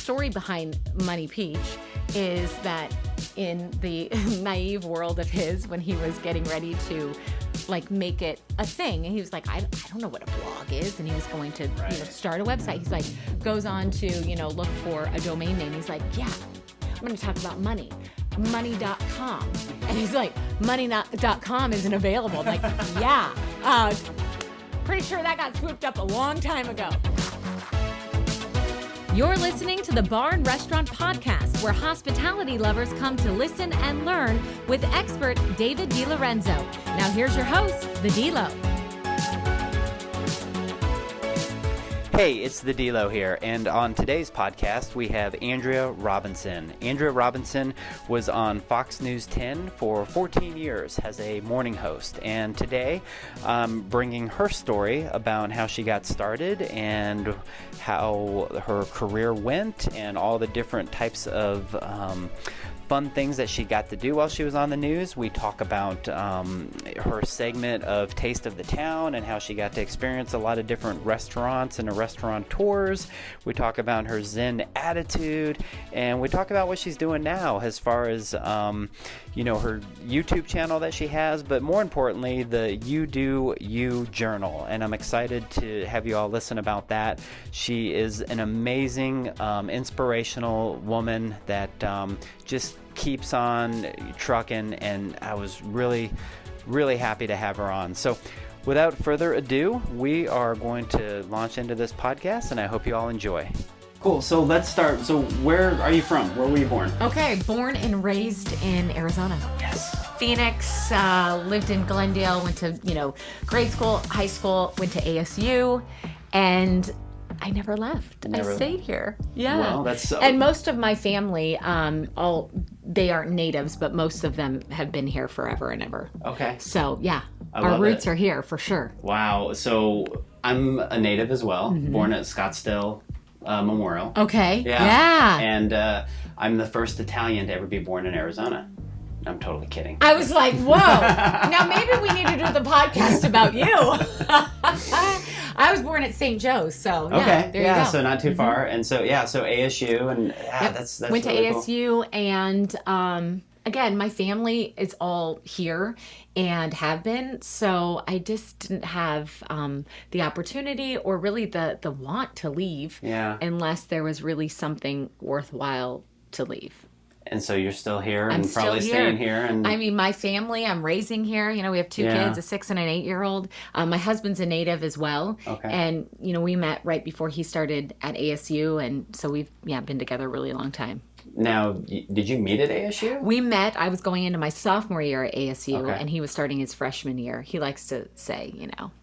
story behind Money Peach is that in the naive world of his, when he was getting ready to like make it a thing, and he was like, I don't know what a blog is, and he was going to start a website. He's like, goes on to look for a domain name. He's like, yeah, I'm going to talk about money. Money.com. And he's like, money.com isn't available. I'm like, yeah. Pretty sure that got swooped up a long time ago. You're listening to the Bar and Restaurant Podcast, where hospitality lovers come to listen and learn with expert David DiLorenzo. Now here's your host, the D-Lo. Hey, it's the D-Lo here, and on today's podcast we have Andrea Robinson. Andrea Robinson was on Fox News 10 for 14 years as a morning host, and today I'm bringing her story about how she got started and how her career went and all the different types of fun things that she got to do while she was on the news. We talk about her segment of Taste of the Town and how she got to experience a lot of different restaurants and restaurateurs. We talk about her Zen attitude, and we talk about what she's doing now as far as her YouTube channel that she has, but more importantly, the You Do You journal. And I'm excited to have you all listen about that. She is an amazing, inspirational woman that just keeps on trucking, and I was really, really happy to have her on. So without further ado, we are going to launch into this podcast, and I hope you all enjoy. Cool. So let's start. So where are you from? Where were you born? Okay, born and raised in Arizona. Yes. Phoenix, lived in Glendale, went to, grade school, high school, went to ASU, and I never left. I stayed here. Yeah. Well, that's so... And most of my family, they aren't natives, but most of them have been here forever and ever. Okay. So, yeah, our roots are here for sure. Wow. So I'm a native as well, born at Scottsdale Memorial. Okay. Yeah. And I'm the first Italian to ever be born in Arizona. I'm totally kidding. I was like, whoa. Now maybe we need to do the podcast about you. I was born at St. Joe's, so yeah, there you go. So not too far. And so, so ASU, and that's went to really ASU, cool. And again, my family is all here and have been, so I just didn't have the opportunity or really the want to leave unless there was really something worthwhile to leave. And so you're still here and I'm probably staying here. And I mean, my family, I'm raising here. We have two kids, a 6 and an 8-year-old. My husband's a native as well. Okay. And, we met right before he started at ASU. And so we've, been together a really long time. Now, did you meet at ASU? We met. I was going into my sophomore year at ASU, and he was starting his freshman year. He likes to say,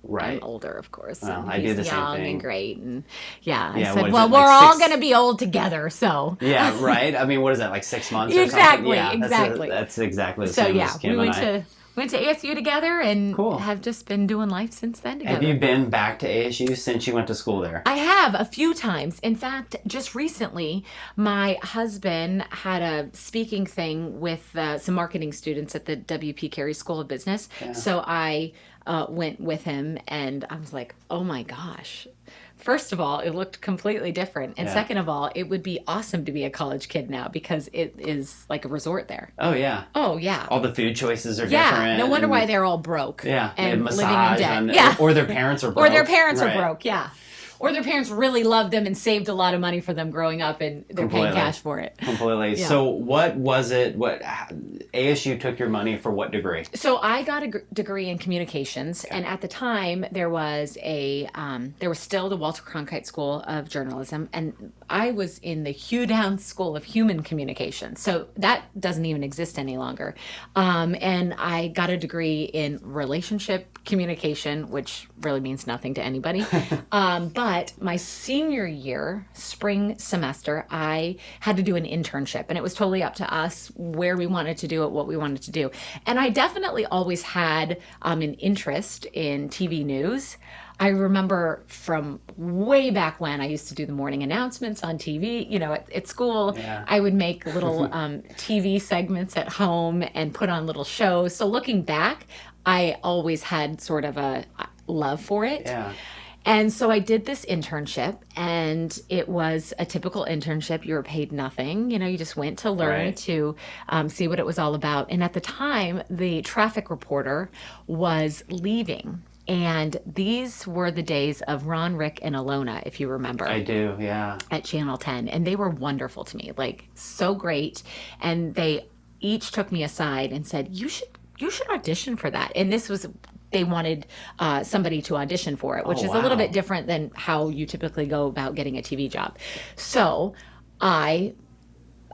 right. I'm older, of course. Well, I do the same thing. He's young and great. And I said, well, we're all going to be old together, so. Yeah, right? I mean, what is that, like 6 months exactly, or something? Yeah, exactly. That's exactly the same as Kim we and I. Went to ASU together and cool. have just been doing life since then together. Have you been back to ASU since you went to school there? I have a few times. In fact, just recently, my husband had a speaking thing with some marketing students at the W.P. Carey School of Business. Yeah. So I went with him, and I was like, oh my gosh. First of all, it looked completely different. And second of all, it would be awesome to be a college kid now because it is like a resort there. Oh, yeah. Oh, yeah. All the food choices are different. Yeah, no wonder why they're all broke. Yeah, and massage living in debt. or their parents are broke. Or their parents are broke, yeah. Or their parents really loved them and saved a lot of money for them growing up, and they're paying cash for it. Completely. Yeah. So what was it? ASU took your money for what degree? So I got a degree in communications, and at the time there was still the Walter Cronkite School of Journalism, and I was in the Hugh Downs School of Human Communication. So that doesn't even exist any longer. And I got a degree in relationship communication, which really means nothing to anybody. But my senior year, spring semester, I had to do an internship, and it was totally up to us where we wanted to do it, what we wanted to do. And I definitely always had an interest in TV news. I remember from way back when I used to do the morning announcements on TV, at school. Yeah. I would make little TV segments at home and put on little shows. So looking back, I always had sort of a love for it. Yeah. And so I did this internship, and it was a typical internship. You were paid nothing. You just went to learn, Right. to see what it was all about. And at the time, the traffic reporter was leaving. And these were the days of Ron, Rick, and Alona, if you remember. I do, yeah. At Channel 10. And they were wonderful to me, like so great. And they each took me aside and said, you should audition for that. And they wanted somebody to audition for it, which is a little bit different than how you typically go about getting a TV job. So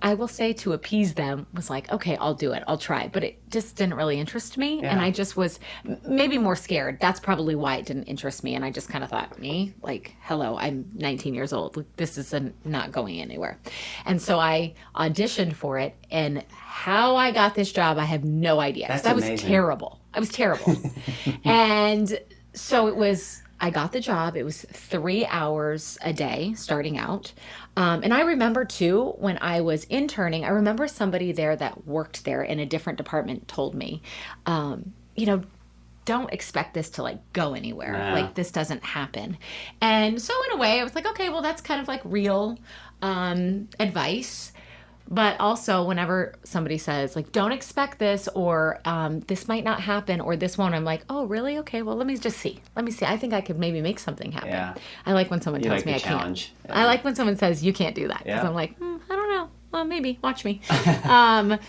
I will say, to appease them, was like, okay, I'll do it. I'll try. But it just didn't really interest me. Yeah. And I just was maybe more scared. That's probably why it didn't interest me. And I just kind of thought, me? Like, hello, I'm 19 years old. This is not going anywhere. And so I auditioned for it. And how I got this job, I have no idea. That's I was amazing. terrible. I was terrible. And so I got the job. It was 3 hours a day starting out. And I remember too, when I was interning, I remember somebody there that worked there in a different department told me, don't expect this to like go anywhere. Yeah. Like, this doesn't happen. And so in a way I was like, okay, well, that's kind of like real advice. But also, whenever somebody says, like, don't expect this, or this might not happen, or this won't, I'm like, oh, really? Okay, well, let me see. I think I could maybe make something happen. Yeah. I like when someone tells me I challenge. can't. I like when someone says, you can't do that. Because Yeah. I'm like, I don't know. Well, maybe. Watch me.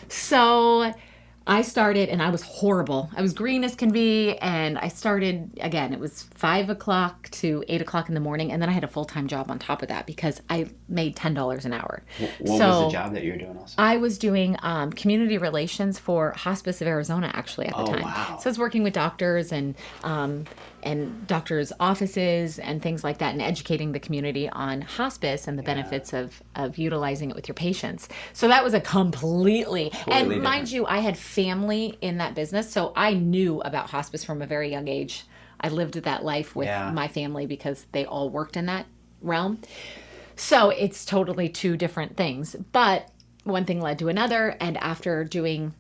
So I started, and I was horrible. I was green as can be, and I started, again, it was 5 o'clock to 8 o'clock in the morning, and then I had a full-time job on top of that because I made $10 an hour. What was the job that you were doing also? I was doing community relations for Hospice of Arizona, actually, at the time. Wow. So I was working with doctors and doctors' offices and things like that, and educating the community on hospice and the benefits of utilizing it with your patients. So that was a completely and different. mind you, I had family in that business, so I knew about hospice from a very young age. I lived that life with my family because they all worked in that realm. So it's totally two different things. But one thing led to another, and after doing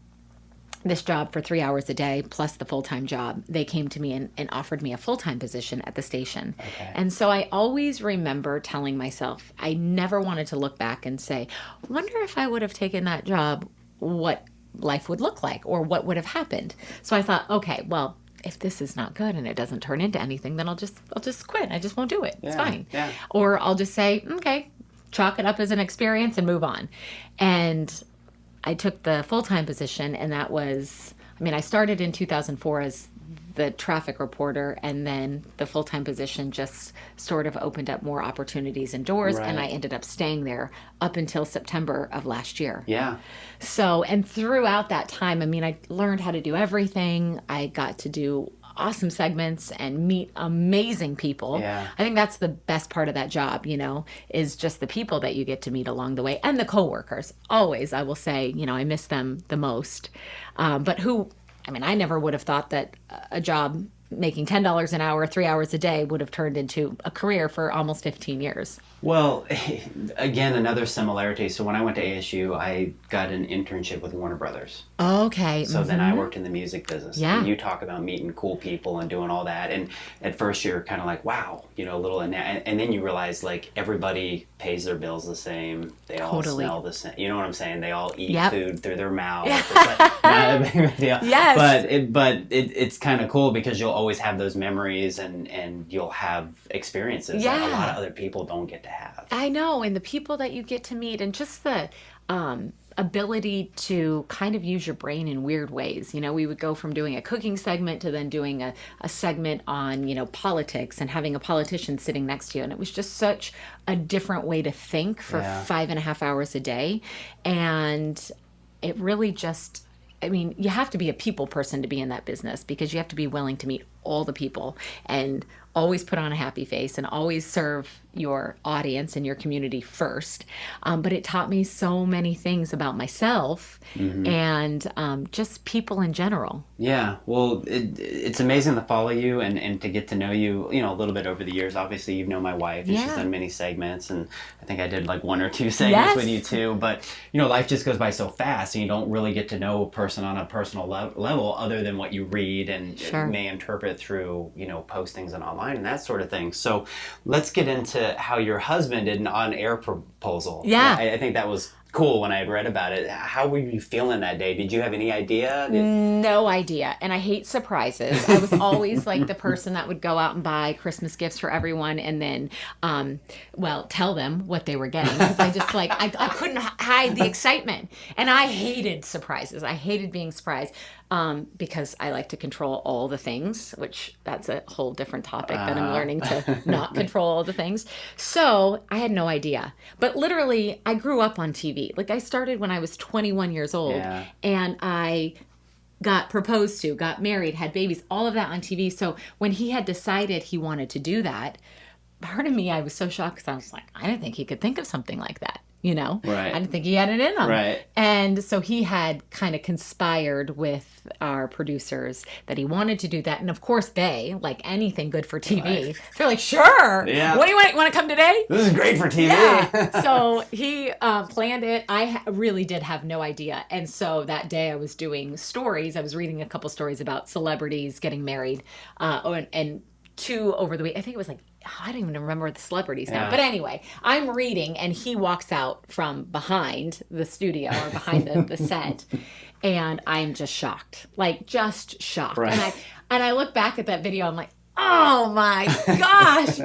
this job for 3 hours a day plus the full-time job, they came to me and offered me a full-time position at the station. Okay. And so I always remember telling myself, I never wanted to look back and say, wonder if I would have taken that job, what life would look like or what would have happened. So I thought, okay, well, if this is not good and it doesn't turn into anything, then I'll just quit. I just won't do it. It's fine. Yeah. Or I'll just say, okay, chalk it up as an experience and move on. And I took the full-time position, and that was, I started in 2004 as the traffic reporter, and then the full-time position just sort of opened up more opportunities and doors, and I ended up staying there up until September of last year. Yeah. So, and throughout that time, I learned how to do everything. I got to do awesome segments and meet amazing people. Yeah. I think that's the best part of that job, is just the people that you get to meet along the way, and the coworkers. Always, I will say, I miss them the most. But I never would have thought that a job making $10 an hour, 3 hours a day would have turned into a career for almost 15 years. Well, again, another similarity. So when I went to ASU, I got an internship with Warner Brothers. Okay. So then I worked in the music business. Yeah. And you talk about meeting cool people and doing all that. And at first you're kind of like, wow, a little. And then you realize, like, everybody pays their bills the same. They all smell the same. You know what I'm saying? They all eat food through their mouth. It's like, not a big deal. Yes. But it's kind of cool because you'll always have those memories and you'll have experiences that a lot of other people don't get to have. I know, and the people that you get to meet, and just the ability to kind of use your brain in weird ways. We would go from doing a cooking segment to then doing a segment on, politics, and having a politician sitting next to you. And it was just such a different way to think for 5.5 hours a day. And it really just, you have to be a people person to be in that business, because you have to be willing to meet all the people and always put on a happy face and always serve your audience and your community first. But it taught me so many things about myself and just people in general. Yeah, well, it's amazing to follow you and to get to know you, a little bit over the years. Obviously, you've known my wife, and she's done many segments, and I think I did like 1 or 2 segments with you too. But, life just goes by so fast, and you don't really get to know a person on a personal level other than what you read and may interpret it through, postings and online and that sort of thing. So let's get into how your husband did an on-air proposal. Yeah. I think that was cool when I had read about it. How were you feeling that day? Did you have any idea? No idea. And I hate surprises. I was always like the person that would go out and buy Christmas gifts for everyone and then, tell them what they were getting. Because I just I couldn't hide the excitement. And I hated surprises. I hated being surprised because I like to control all the things, which that's a whole different topic that I'm learning to not control all the things. So I had no idea. But literally, I grew up on TV. Like I started when I was 21 years old and I got proposed to, got married, had babies, all of that on TV. So when he had decided he wanted to do that, part of me, I was so shocked because I was like, I didn't think he could think of something like that. Right. I didn't think he had it in him. Right. And so he had kind of conspired with our producers that he wanted to do that. And of course they, like anything good for TV, they're like, sure. Yeah. What do you want? You want to come today? This is great for TV. Yeah. So he planned it. I really did have no idea. And so that day I was doing stories. I was reading a couple stories about celebrities getting married and two over the week. I think it was I don't even remember the celebrities now. But anyway, I'm reading and he walks out from behind the studio or behind the set. And I'm just shocked. Just shocked. Right. And I look back at that video, I'm like, oh my gosh.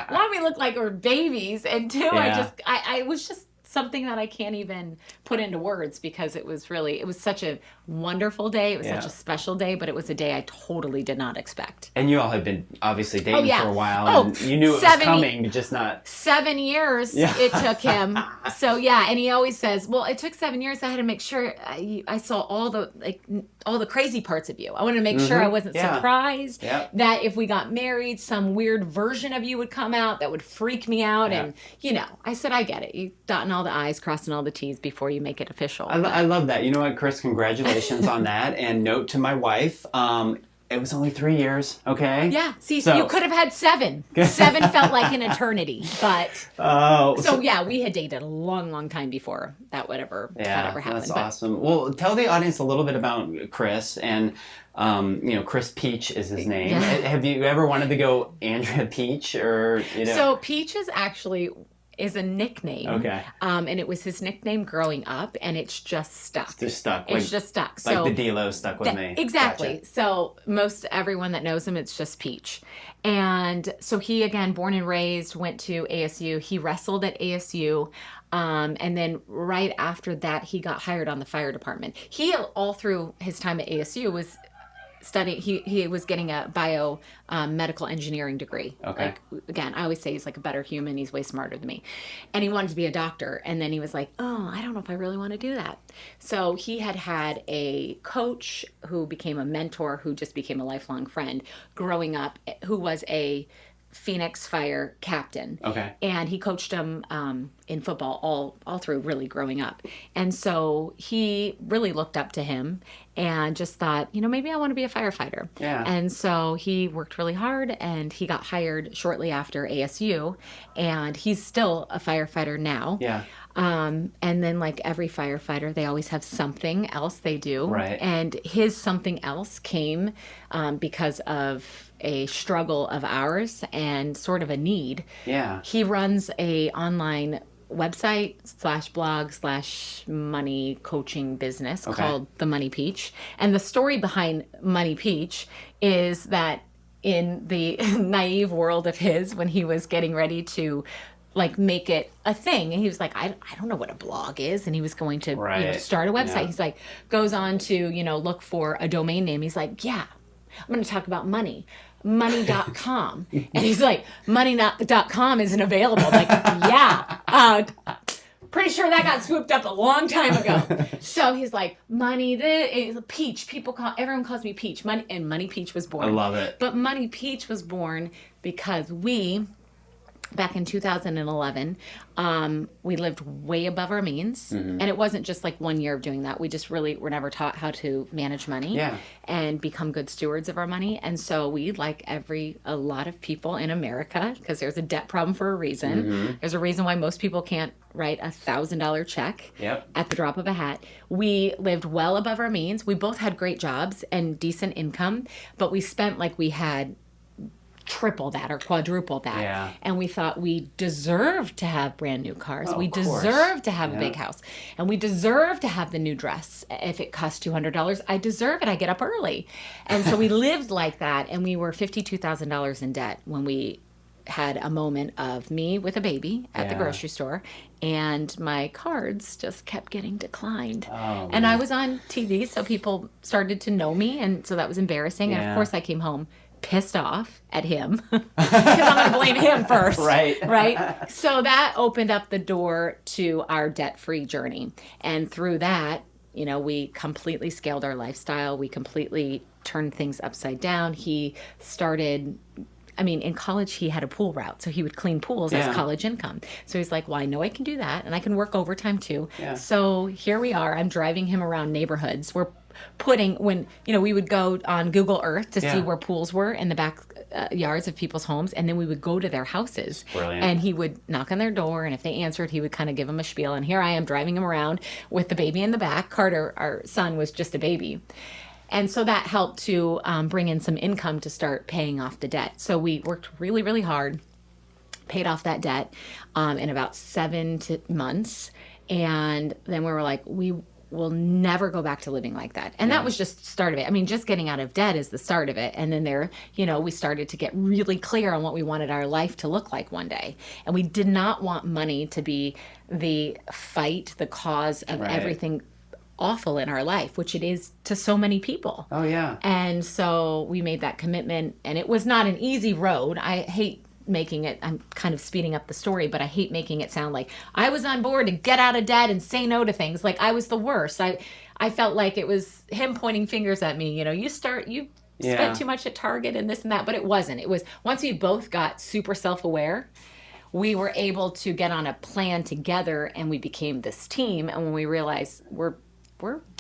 One, we look like we're babies. And two, I was just something that I can't even put into words because it was such a wonderful day. It was such a special day, but it was a day I totally did not expect. And you all had been obviously dating for a while, and you knew it was coming, but just not. 7 years it took him. So and he always says, well, it took 7 years. I had to make sure I saw all the crazy parts of you. I wanted to make sure I wasn't surprised that if we got married, some weird version of you would come out that would freak me out. And, I said, I get it. You dotting all the I's, crossing all the T's before you make it official. I love that. You know what, Chris, congratulations on that. And note to my wife, it was only 3 years, okay? Yeah. See, so you could have had 7. 7 felt like an eternity, but... we had dated a long, long time before that whatever happened. That's awesome. Well, tell the audience a little bit about Chris, and, Chris Peach is his name. Yeah. Have you ever wanted to go Andrea Peach, or, So Peach is a nickname. Okay. And it was his nickname growing up, and it's just stuck. It's just stuck. It's just stuck. So, like the D-Lo stuck with me. Exactly. Gotcha. So most everyone that knows him, it's just Peach. And so he, again, born and raised, went to ASU. He wrestled at ASU. And then right after that, he got hired on the fire department. He, all through his time at ASU, was studying, he was getting a medical engineering degree. Okay. Again, I always say he's like a better human. He's way smarter than me. And he wanted to be a doctor. And then he was like, oh, I don't know if I really want to do that. So he had a coach who became a mentor, who just became a lifelong friend growing up, who was a Phoenix Fire captain. Okay. And he coached him in football all through really growing up. And so he really looked up to him and just thought, maybe I want to be a firefighter. Yeah. And so he worked really hard and he got hired shortly after ASU, and he's still a firefighter now. Yeah. And then like every firefighter, they always have something else they do. Right. And his something else came because of a struggle of ours and sort of a need. Yeah. He runs a online website / blog / money coaching business called The Money Peach. And the story behind Money Peach is that in the naive world of his, when he was getting ready to make it a thing, and he was like, I don't know what a blog is, and he was going to start a website. Yeah. He's like, goes on to look for a domain name. He's like, I'm going to talk about money.com. And he's like, money.com isn't available. Like, pretty sure that got swooped up a long time ago. So he's like, Peach. Everyone calls me Peach. Money Peach was born. I love it. But Money Peach was born because we back in 2011, we lived way above our means. And it wasn't just like 1 year of doing that. We just really were never taught how to manage money and become good stewards of our money. And so we, like a lot of people in America, because there's a debt problem for a reason. There's a reason why most people can't write $1,000 check at the drop of a hat. We lived well above our means. We both had great jobs and decent income, but we spent like we had triple that or quadruple that. And we thought we deserved to have brand new cars. We deserved to have a big house. And we deserved to have the new dress. If it cost $200, I deserve it. I get up early. And so we lived like that. And we were $52,000 in debt when we had a moment of me with a baby at the grocery store, and my cards just kept getting declined. And I was on TV, so people started to know me, and so that was embarrassing. And of course I came home pissed off at him because I'm going to blame him first. Right. So that opened up the door to our debt-free journey. And through that, we completely scaled our lifestyle. We completely turned things upside down. He started, in college, he had a pool route, so he would clean pools as college income. So he's like, well, I know I can do that, and I can work overtime too. So here we are. I'm driving him around neighborhoods. We're putting, we would go on Google Earth to see where pools were in the back yards of people's homes, and then we would go to their houses. Brilliant. And he would knock on their door, and if they answered, he would kind of give them a spiel. And here I am driving him around with the baby in the back. Carter, our son, was just a baby. And so that helped to bring in some income to start paying off the debt. So we worked really, really hard, paid off that debt in about 7 months. And then we were like, we will never go back to living like that. And that was just the start of it. Just getting out of debt is the start of it. And then we started to get really clear on what we wanted our life to look like one day. And we did not want money to be the fight, the cause of everything awful in our life, which it is to so many people. And so we made that commitment, and it was not an easy road. I hate making it, I'm kind of speeding up the story, but I hate making it sound like I was on board to get out of debt and say no to things. Like I was the worst. I felt like it was him pointing fingers at me. You spent too much at Target and this and that, but it wasn't. It was once we both got super self-aware, we were able to get on a plan together, and we became this team. And when we realized we're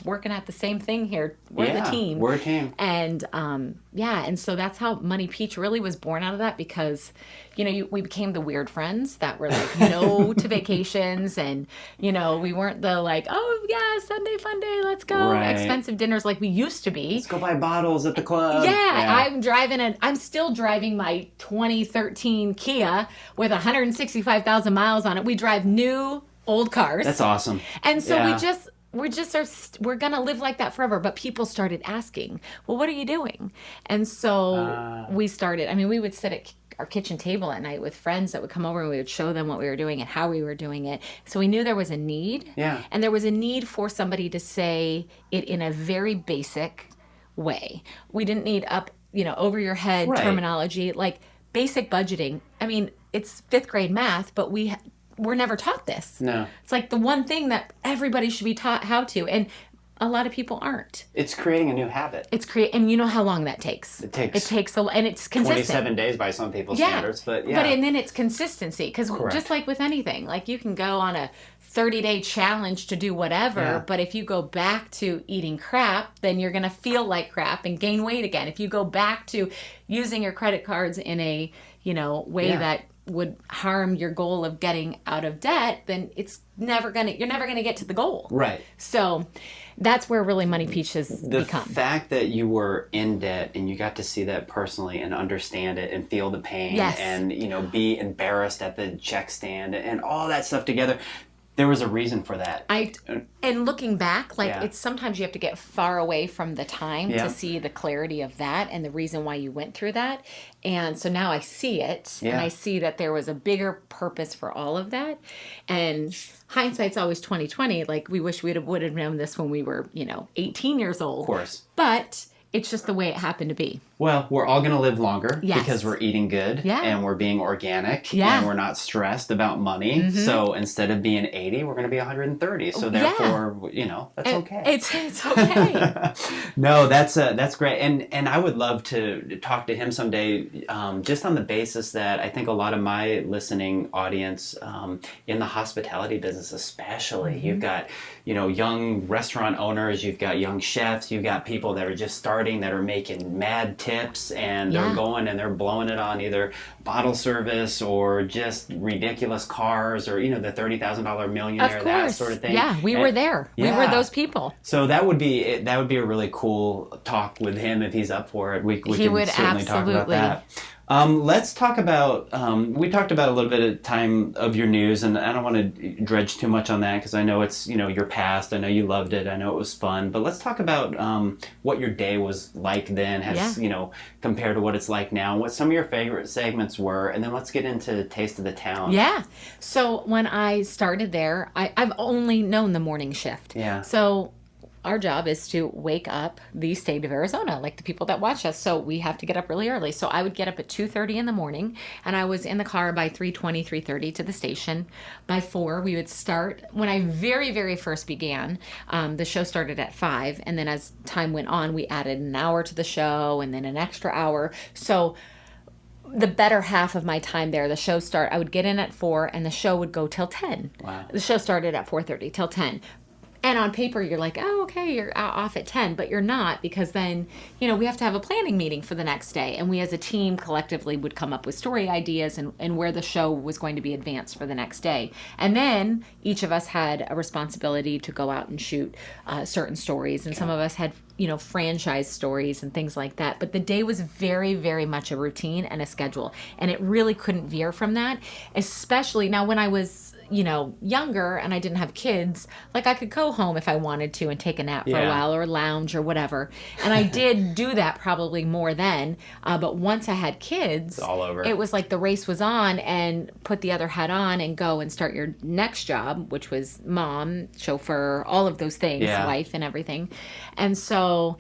working at the same thing here. We're the team. We're a team. And and so that's how Money Peach really was born out of that, because we became the weird friends that were like no to vacations, and we weren't the like, oh yeah, Sunday fun day, let's go, expensive dinners like we used to be. Let's go buy bottles at the club. I'm still driving my 2013 Kia with 165,000 miles on it. We drive new old cars. That's awesome. And so we're going to live like that forever. But people started asking, well, what are you doing? And so we started, we would sit at our kitchen table at night with friends that would come over, and we would show them what we were doing and how we were doing it. So we knew there was a need. And there was a need for somebody to say it in a very basic way. We didn't need over your head terminology, like basic budgeting. It's 5th grade math, but we're never taught this. No. It's like the one thing that everybody should be taught how to, and a lot of people aren't. It's creating a new habit. And you know how long that takes. It takes and it's consistent. 27 days by some people's standards, but and then it's consistency, because just like with anything, like you can go on a 30-day challenge to do whatever, but if you go back to eating crap, then you're going to feel like crap and gain weight again. If you go back to using your credit cards in a way that would harm your goal of getting out of debt, then you're never gonna get to the goal. So that's where really Money Peach has become. The fact that you were in debt and you got to see that personally and understand it and feel the pain and be embarrassed at the check stand and all that stuff together. There was a reason for that. And looking back, it's sometimes you have to get far away from the time to see the clarity of that and the reason why you went through that. And so now I see it, and I see that there was a bigger purpose for all of that. And hindsight's always 20/20. Like we wish would have known this when we were, 18 years old. Of course. But it's just the way it happened to be. Well, we're all going to live longer Yes. because we're eating good Yeah. and we're being organic Yeah. and we're not stressed about money. So instead of being 80, we're going to be 130. So therefore, that's okay. It's okay. No, that's great. And I would love to talk to him someday, just on the basis that I think a lot of my listening audience, in the hospitality business especially, you've got, young restaurant owners, you've got young chefs, you've got people that are just starting that are making mad tips and they're going and they're blowing it on either bottle service or just ridiculous cars or the $30,000 millionaire, that sort of thing. Yeah, we were there. We were those people. So that would be a really cool talk with him if he's up for it. We can would certainly talk about absolutely. that. Let's talk about, we talked about a little bit of time of your news, and I don't want to dredge too much on that because I know it's, your past. I know you loved it. I know it was fun. But let's talk about what your day was like then, compared to what it's like now, what some of your favorite segments were, and then let's get into Taste of the Town. Yeah. So when I started there, I've only known the morning shift. Yeah. So our job is to wake up the state of Arizona, like the people that watch us. So we have to get up really early. So I would get up at 2:30 in the morning, and I was in the car by 3:30 to the station. By 4, we would start. When I very, very first began, the show started at 5, and then as time went on, we added an hour to the show and then an extra hour. So the better half of my time there, I would get in at 4, and the show would go till 10. Wow. The show started at 4:30 till 10. And on paper, you're like, oh, okay, you're off at 10, but you're not, because then, we have to have a planning meeting for the next day. And we as a team collectively would come up with story ideas and where the show was going to be advanced for the next day. And then each of us had a responsibility to go out and shoot certain stories. And some of us had, franchise stories and things like that. But the day was very, very much a routine and a schedule. And it really couldn't veer from that, especially now when I was younger and I didn't have kids, like I could go home if I wanted to and take a nap for a while or lounge or whatever. And I did do that probably more then. But once I had kids, it's all over. It was like the race was on, and put the other hat on and go and start your next job, which was mom, chauffeur, all of those things, wife and everything. And so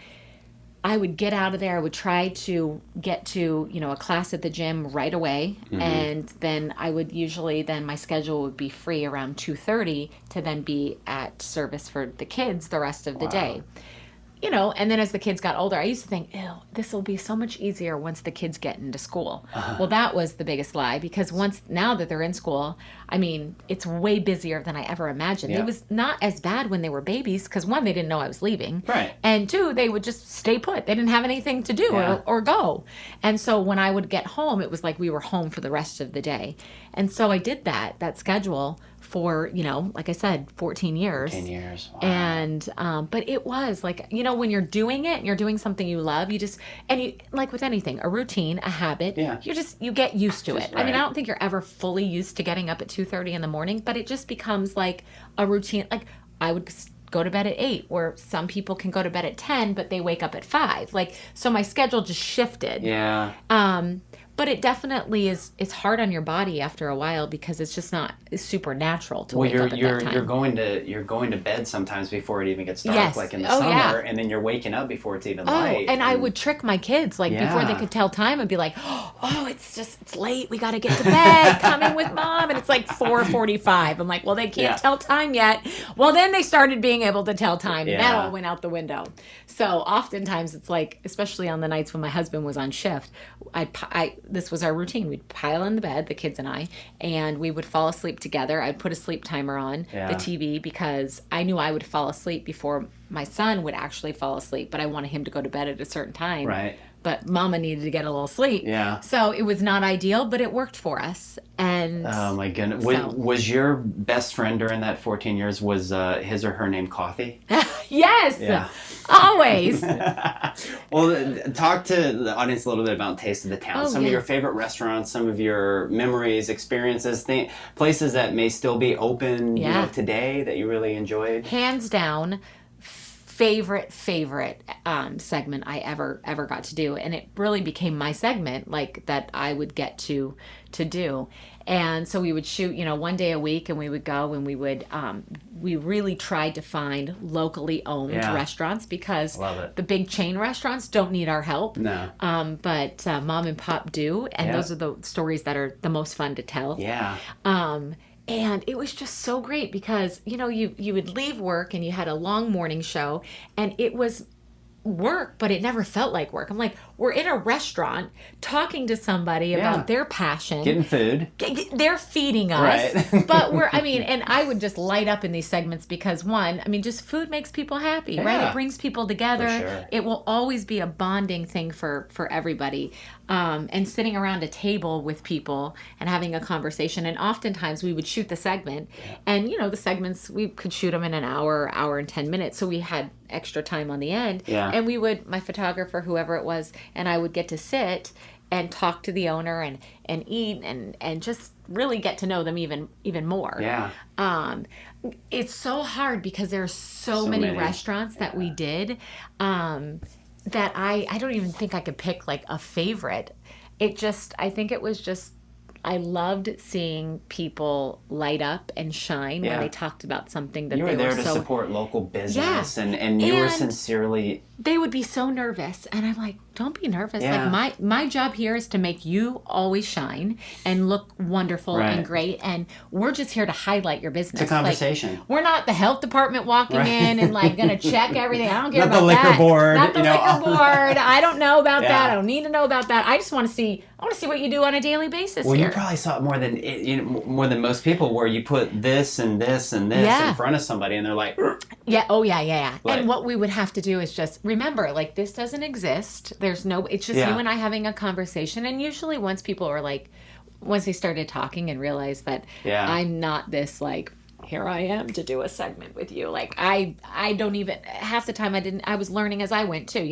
I would get out of there. I would try to get to, a class at the gym right away. And then I would usually, my schedule would be free around 2:30 to then be at service for the kids the rest of the day. And then as the kids got older, I used to think, ew, this will be so much easier once the kids get into school. Well, that was the biggest lie, because now that they're in school, it's way busier than I ever imagined. It was not as bad when they were babies, because 1, they didn't know I was leaving. Right. And 2, they would just stay put. They didn't have anything to do or go. And so when I would get home, it was like we were home for the rest of the day. And so I did that schedule for, like I said, 14 years. 14 years. Wow. And, but it was like, when you're doing it and you're doing something you love, like with anything, a routine, a habit, you get used to it. Right. I don't think you're ever fully used to getting up at 2:30 in the morning, but it just becomes like a routine. Like I would go to bed at 8, where some people can go to bed at 10, but they wake up at 5. So my schedule just shifted. Yeah. But it definitely it's hard on your body after a while, because it's just not super natural to wake up at that time. You're going to bed sometimes before it even gets dark, like in the summer, and then you're waking up before it's even light. And I would trick my kids, before they could tell time, I'd be like, oh, it's late, we got to get to bed, coming with mom, and it's like 4:45. I'm like, well, they can't tell time yet. Well, then they started being able to tell time, and that all went out the window. So oftentimes it's like, especially on the nights when my husband was on shift, this was our routine. We'd pile in the bed, the kids and I, and we would fall asleep together. I'd put a sleep timer on the TV, because I knew I would fall asleep before my son would actually fall asleep, but I wanted him to go to bed at a certain time. Right. But mama needed to get a little sleep. Yeah. So it was not ideal, but it worked for us. And oh my goodness. So. Was your best friend during that 14 years, was his or her name Coffee? Yes. Yeah. Always. Well, talk to the audience a little bit about Taste of the Town. Some of your favorite restaurants, some of your memories, experiences, places that may still be open today that you really enjoyed. Hands down, favorite segment I ever got to do, and it really became my segment, like that I would get to do. And so we would shoot, one day a week, and we would go and we really tried to find locally owned restaurants, because the big chain restaurants don't need our help. No. But mom and pop do, and those are the stories that are the most fun to tell. Yeah. And it was just so great because, you would leave work and you had a long morning show, and it was work, but it never felt like work. I'm like, we're in a restaurant talking to somebody about their passion. Getting food. They're feeding us. Right. But and I would just light up in these segments because just food makes people happy, right? It brings people together. For sure. It will always be a bonding thing for everybody. And sitting around a table with people and having a conversation. And oftentimes we would shoot the segment, and the segments, we could shoot them in an hour and 10 minutes. So we had extra time on the end. Yeah. And my photographer, whoever it was, and I would get to sit and talk to the owner and eat and just really get to know them even more. Yeah. It's so hard because there's so many restaurants that we did, that I don't even think I could pick like a favorite. I think it was just, I loved seeing people light up and shine when they talked about something that you were there to support local business, and you were sincerely. They would be so nervous, and I'm like, don't be nervous. Like my job here is to make you always shine and look wonderful and great, and we're just here to highlight your business. It's a conversation. Like, we're not the health department walking in and like gonna check everything. I don't care not about the liquor that. board. Not the liquor board. I don't know about that. Yeah. I don't need to know about that. I just want to see. I want to see what you do on a daily basis. Well, here. you probably saw it more than most people, where you put this and this and this in front of somebody, and they're like, yeah, oh yeah. Like, and what we would have to do is just remember, like, this doesn't exist. There's no. It's just you and I having a conversation, and usually once they started talking and realized that I'm not this like, here I am to do a segment with you. Like I don't even, half the time I was learning as I went too.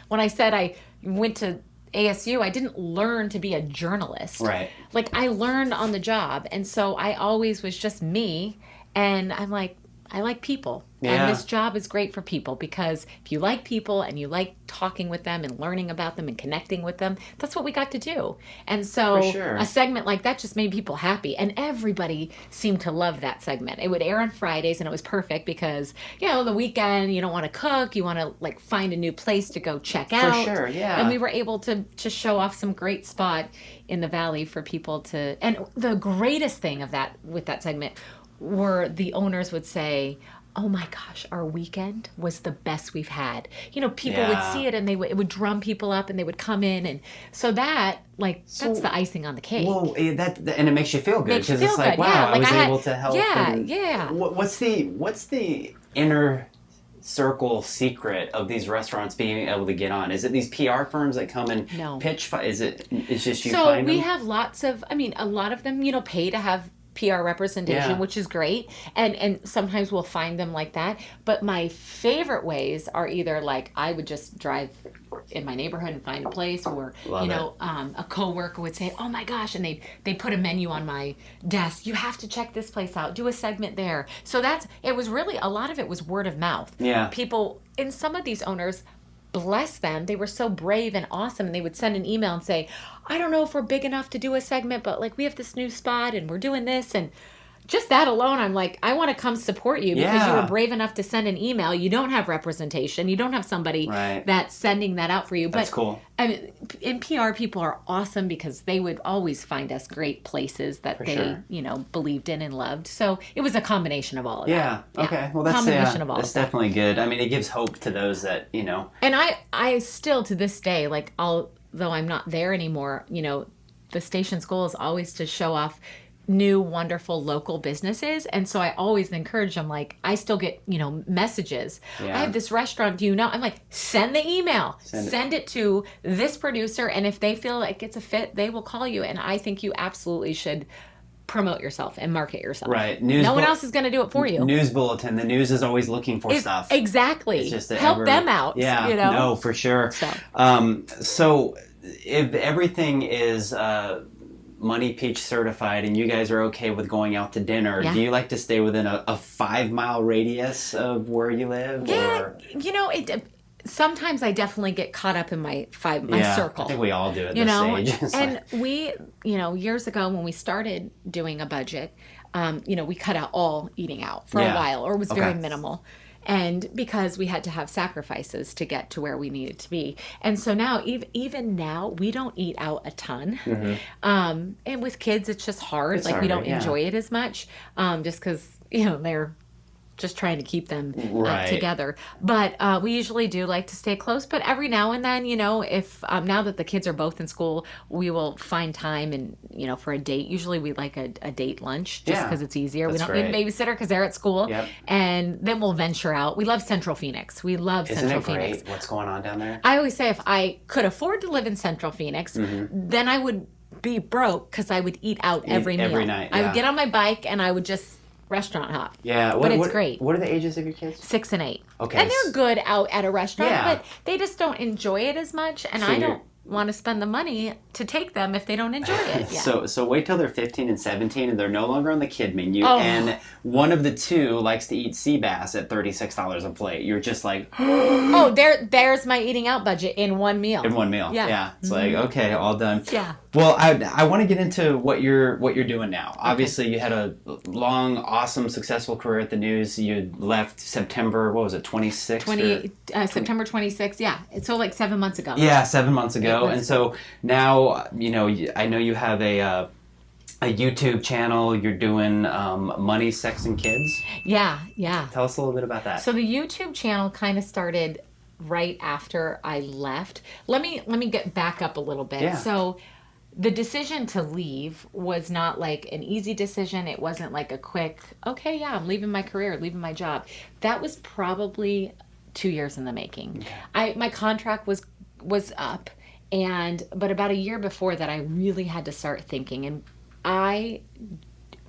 When I said I went to ASU, I didn't learn to be a journalist. Right. Like I learned on the job. And so I always was just me. And I'm like, I like people. Yeah. And this job is great for people, because if you like people and you like talking with them and learning about them and connecting with them, that's what we got to do. And so a segment like that just made people happy. And everybody seemed to love that segment. It would air on Fridays, and it was perfect because, the weekend, you don't want to cook. You want to like find a new place to go check out. For sure, yeah. And we were able to show off some great spot in the Valley for people to, and the greatest thing with that segment were the owners would say, oh my gosh, our weekend was the best we've had. People would see it, and it would drum people up, and they would come in, and so that's the icing on the cake. Well, and it makes you feel good, because it's like, good. wow, I was I able to help. Yeah. What's the inner circle secret of these restaurants being able to get on? Is it these PR firms that come and pitch? It's just you find them? So we have lots of, a lot of them, pay to have PR representation, which is great. And sometimes we'll find them like that. But my favorite ways are either like I would just drive in my neighborhood and find a place, or a coworker would say, oh my gosh, and they put a menu on my desk. You have to check this place out. Do a segment there. So it was really, a lot of it was word of mouth. Yeah. People, and some of these owners, bless them, they were so brave and awesome, and they would send an email and say, I don't know if we're big enough to do a segment, but like we have this new spot and we're doing this. And just that alone, I'm like, I want to come support you, because you were brave enough to send an email. You don't have representation. You don't have somebody that's sending that out for you. That's cool. In PR, people are awesome, because they would always find us great places that they believed in and loved. So it was a combination of all of that. Yeah. Okay. Well, that's definitely good. It gives hope to those that, And I still, to this day, like, though I'm not there anymore, the station's goal is always to show off new, wonderful local businesses. And so I always encourage them, like, I still get, messages. I have this restaurant, do you know? I'm like, send the email. Send it to this producer. And if they feel like it's a fit, they will call you. And I think you absolutely should promote yourself and market yourself. Right. No one else is going to do it for you. News bulletin. The news is always looking for stuff. Exactly. It's just help them out. Yeah. No, for sure. So if everything is Money Peach certified and you guys are okay with going out to dinner, Yeah. do you like to stay within a 5-mile radius of where you live? Yeah, Or? sometimes I definitely get caught up in my circle. I think we all do at you this know, age. It's and like- we, years ago when we started doing a budget, we cut out all eating out for a Yeah. while, or it was very Okay. minimal. And because we had to have sacrifices to get to where we needed to be. And so now, even now, we don't eat out a ton. And with kids, it's just hard. It's like, we harder, don't yeah. enjoy it as much, just because, they're just trying to keep them Right. together. But we usually do like to stay close. But every now and then, if now that the kids are both in school, we will find time and, for a date. Usually we like a date lunch just Yeah. because it's easier. We That's don't need a great. babysitter because they're at school. Yep. And then we'll venture out. We love Central Phoenix. We love Isn't Central it great Phoenix. what's going on down there? I always say if I could afford to live in Central Phoenix, Mm-hmm. then I would be broke because I would eat out every meal. every night, I yeah. would get on my bike and I would just restaurant hop. Yeah. But it's great. What are the ages of your kids? 6 and 8. Okay. And they're good out at a restaurant, Yeah. but they just don't enjoy it as much. And So I you're- don't want to spend the money to take them if they don't enjoy it. Yeah. So wait till they're 15 and 17 and they're no longer on the kid menu, Oh. and one of the two likes to eat sea bass at $36 a plate. You're just like, Oh, there's my eating out budget in one meal. in one meal. Yeah. It's like, okay, all done. Yeah. Well, I want to get into what you're doing now. Obviously, you had a long, awesome, successful career at the news. You left September, what was it, 26th? September 26th. Yeah. So like 7 months ago. Yeah, 7 months ago. It was- And so now, I know you have a YouTube channel. You're doing Money, Sex, and Kids. Yeah. Yeah. Tell us a little bit about that. So the YouTube channel kind of started right after I left. Let me get back up a little bit. Yeah. So the decision to leave was not like an easy decision. It wasn't like a quick, okay, yeah, I'm leaving my career, leaving my job. That was probably 2 years in the making. My contract was up, but about a year before that I really had to start thinking, and I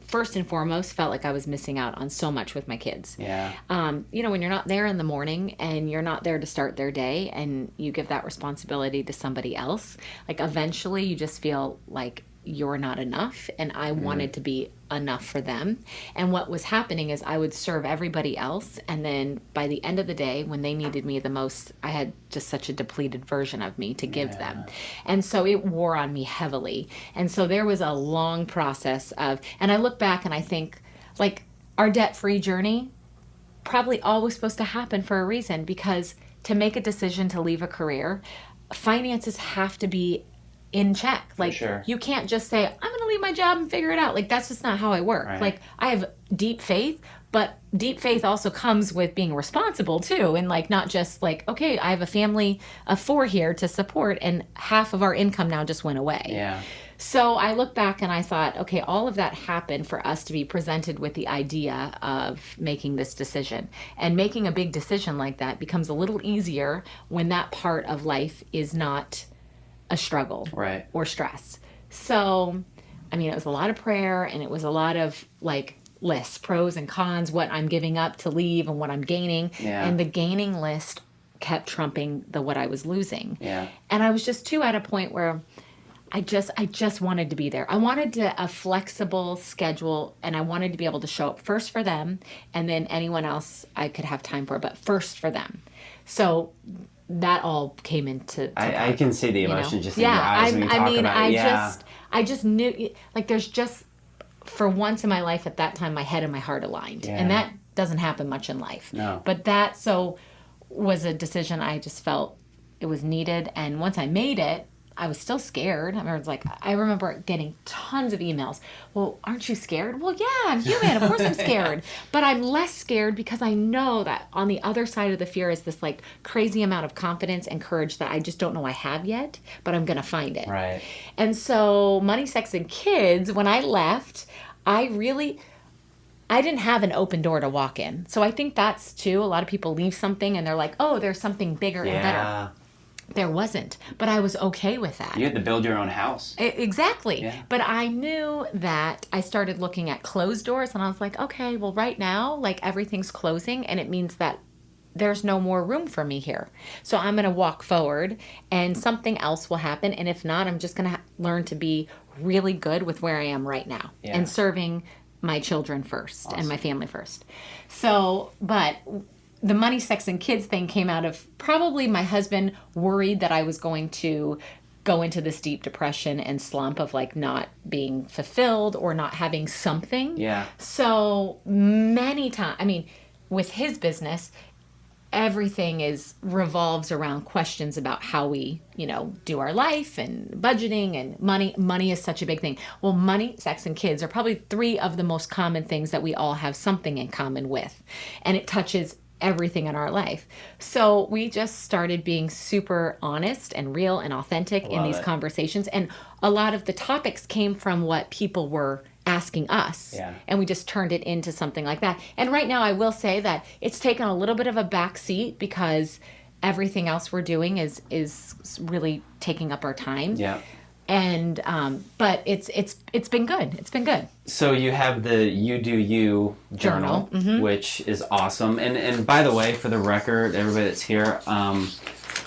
first and foremost felt like I was missing out on so much with my kids. Yeah. When you're not there in the morning and you're not there to start their day and you give that responsibility to somebody else, like eventually you just feel like you're not enough, and I wanted to be enough for them. And what was happening is I would serve everybody else, and then by the end of the day when they needed me the most, I had just such a depleted version of me to give them. And so it wore on me heavily. And so there was a long process and I look back and I think, like, our debt-free journey probably always supposed to happen for a reason, because to make a decision to leave a career, finances have to be in check. Like, sure. You can't just say, I'm going to leave my job and figure it out. Like, that's just not how I work. Right. Like, I have deep faith, but deep faith also comes with being responsible too. And like, not just like, okay, I have a family of 4 here to support and half of our income now just went away. Yeah. So I look back and I thought, okay, all of that happened for us to be presented with the idea of making this decision. And making a big decision like that becomes a little easier when that part of life is not a struggle Right. or stress. So, I mean, it was a lot of prayer, and it was a lot of like lists, pros and cons, what I'm giving up to leave and what I'm gaining. Yeah. And the gaining list kept trumping what I was losing. Yeah. And I was just too at a point where I just wanted to be there. I wanted a flexible schedule, and I wanted to be able to show up first for them, and then anyone else I could have time for, but first for them. So that all came into I can see the emotion just in your yeah, eyes when you talk about it. Yeah. I just knew, like, there's just, for once in my life at that time, my head and my heart aligned. Yeah. And that doesn't happen much in life. No. But that was a decision I just felt it was needed. And once I made it, I was still scared. I remember getting tons of emails. Well, aren't you scared? Well, yeah, I'm human. Of course I'm scared. But I'm less scared because I know that on the other side of the fear is this like crazy amount of confidence and courage that I just don't know I have yet, but I'm going to find it. Right. And so Money, Sex, and Kids, when I left, I didn't have an open door to walk in. So I think that's too, a lot of people leave something and they're like, oh, there's something bigger and better. Yeah. There wasn't, but I was okay with that. You had to build your own house. Exactly. Yeah. But I knew that I started looking at closed doors, and I was like, okay, well, right now, like, everything's closing, and it means that there's no more room for me here. So I'm going to walk forward, and something else will happen. And if not, I'm just going to learn to be really good with where I am right now and serving my children first and my family first. So, but the money, sex, and kids thing came out of probably my husband worried that I was going to go into this deep depression and slump of like not being fulfilled or not having something. Yeah. So many times, I mean, with his business, everything revolves around questions about how we, do our life and budgeting and money. Money is such a big thing. Well, money, sex, and kids are probably 3 of the most common things that we all have something in common with. And it touches everything in our life. So we just started being super honest and real and authentic in these conversations. And a lot of the topics came from what people were asking us. Yeah. And we just turned it into something like that. And right now I will say that it's taken a little bit of a back seat because everything else we're doing is really taking up our time. Yeah. And but it's been good. It's been good. So you have the You Do You journal, which is awesome. And by the way, for the record, everybody that's here,